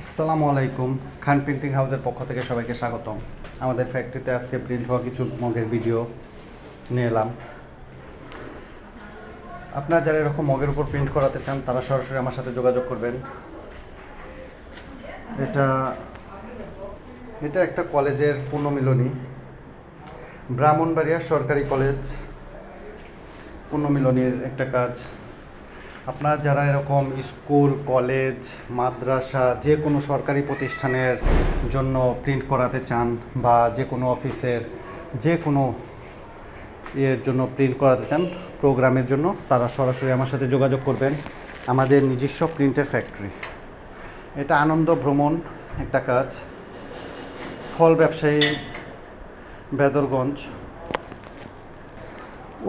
আসসালামু আলাইকুম। খান প্রিন্টিং হাউসের পক্ষ থেকে সবাইকে স্বাগতম। আমাদের ফ্যাক্টরিতে আজকে প্রিন্ট হওয়া কিছু মগের ভিডিও নিয়ে এলাম। আপনারা যারা এরকম মগের উপর প্রিন্ট করাতে চান তারা সরাসরি আমার সাথে যোগাযোগ করবেন। এটা এটা একটা কলেজের পুনর্মিলনী, ব্রাহ্মণবাড়িয়া সরকারি কলেজ পুনর্মিলনীর একটা কাজ। আপনারা যারা এরকম স্কুল, কলেজ, মাদ্রাসা, যে কোনো সরকারি প্রতিষ্ঠানের জন্য প্রিন্ট করাতে চান বা যে কোনো অফিসের যে কোনো এর জন্য প্রিন্ট করাতে চান প্রোগ্রামের জন্য, তারা সরাসরি আমার সাথে যোগাযোগ করবেন। আমাদের নিজস্ব প্রিন্টের ফ্যাক্টরি। এটা আনন্দ ভ্রমণ একটা কাজ, ফল ব্যবসায়ী, বেদরগঞ্জ।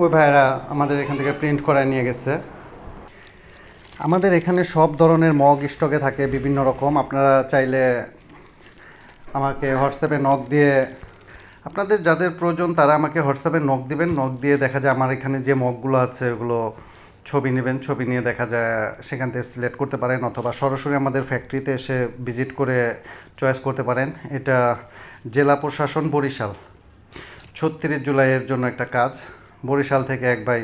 ওই ভাইয়েরা আমাদের এখান থেকে প্রিন্ট করায় নিয়ে গেছে। আমাদের এখানে সব ধরনের মগ স্টকে থাকে বিভিন্ন রকম। আপনারা চাইলে আমাকে হোয়াটসঅ্যাপে নক দিয়ে, আপনাদের যাদের প্রয়োজন তারা আমাকে হোয়াটসঅ্যাপে নক দিবেন। নক দিয়ে দেখা যায় আমার এখানে যে মগগুলো আছে ওগুলো ছবি নেবেন, ছবি নিয়ে দেখা যায় সেখান থেকে সিলেক্ট করতে পারেন, অথবা সরাসরি আমাদের ফ্যাক্টরিতে এসে ভিজিট করে চয়েস করতে পারেন। এটা জেলা প্রশাসন বরিশাল ৩৬ জুলাইয়ের জন্য একটা কাজ। বরিশাল থেকে এক ভাই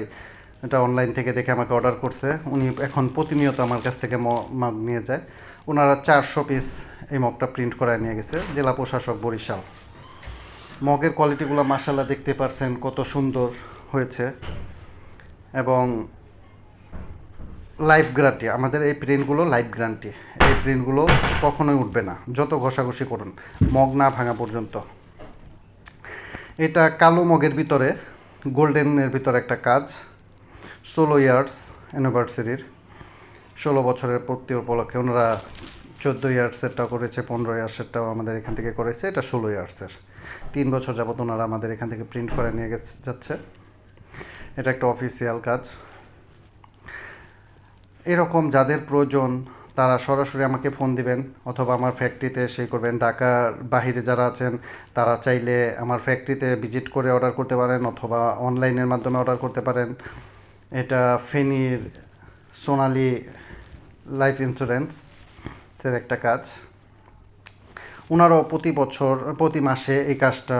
এটা অনলাইন থেকে দেখে আমাকে অর্ডার করছে। উনি এখন প্রতিনিয়ত আমার কাছ থেকে মগ নিয়ে যায়। ওনারা 400 পিস এই মগটা প্রিন্ট করায় নিয়ে গেছে। জেলা প্রশাসক বরিশাল। মগের কোয়ালিটিগুলো মাশাআল্লাহ দেখতে পারছেন কত সুন্দর হয়েছে, এবং লাইফ গ্যারান্টি। আমাদের এই প্রিন্টগুলো লাইফ গ্যারান্টি। এই প্রিন্টগুলো কখনোই উঠবে না যত ঘষাঘষি করুন, মগ না ভাঙা পর্যন্ত। এটা কালো মগের ভিতরে গোল্ডেনের ভিতরে একটা কাজ। 16 ইয়ার্স অ্যানিভার্সারির, 16 বছরের পূর্তি উপলক্ষে ওনারা 14 ইয়ার্সেরটাও করেছে, 15 ইয়ার্সেরটাও আমাদের এখান থেকে করেছে। এটা 16 ইয়ার্সের। 3 বছর যাবত ওনারা আমাদের এখান থেকে প্রিন্ট করে নিয়ে যাচ্ছে। এটা একটা অফিসিয়াল কাজ। এরকম যাদের প্রয়োজন তারা সরাসরি আমাকে ফোন দিবেন, অথবা আমার ফ্যাক্টরিতে এসে করবেন। ঢাকার বাহিরে যারা আছেন তারা চাইলে আমার ফ্যাক্টরিতে ভিজিট করে অর্ডার করতে পারেন, অথবা অনলাইনের মাধ্যমে অর্ডার করতে পারেন। এটা ফেনীর সোনালী লাইফ ইন্স্যুরেন্সের একটা কাজ। ওনারাও প্রতি মাসে এই কাজটা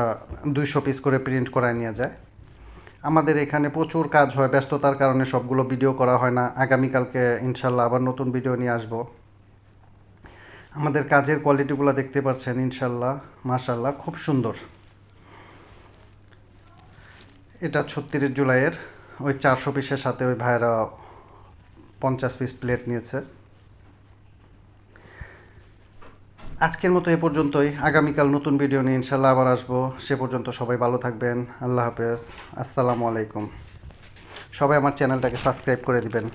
200 পিস করে প্রিন্ট করায় নিয়ে যায়। আমাদের এখানে প্রচুর কাজ হয়, ব্যস্ততার কারণে সবগুলো ভিডিও করা হয় না। আগামীকালকে ইনশাল্লাহ আবার নতুন ভিডিও নিয়ে আসব। আমাদের কাজের কোয়ালিটিগুলো দেখতে পাচ্ছেন, ইনশাল্লাহ মাশাল্লাহ খুব সুন্দর। এটা ৩৬ জুলাইয়ের ওই 400 পিসের সাথে ওই ভাইয়েরা 50 পিস প্লেট নিয়েছে। আজকের মতো এ পর্যন্তই। আগামীকাল নতুন ভিডিও নিয়ে ইনশাল্লাহ আবার আসবো। সে পর্যন্ত সবাই ভালো থাকবেন। আল্লাহ হাফেজ। আসসালামু আলাইকুম। সবাই আমার চ্যানেলটাকে সাবস্ক্রাইব করে দিবেন।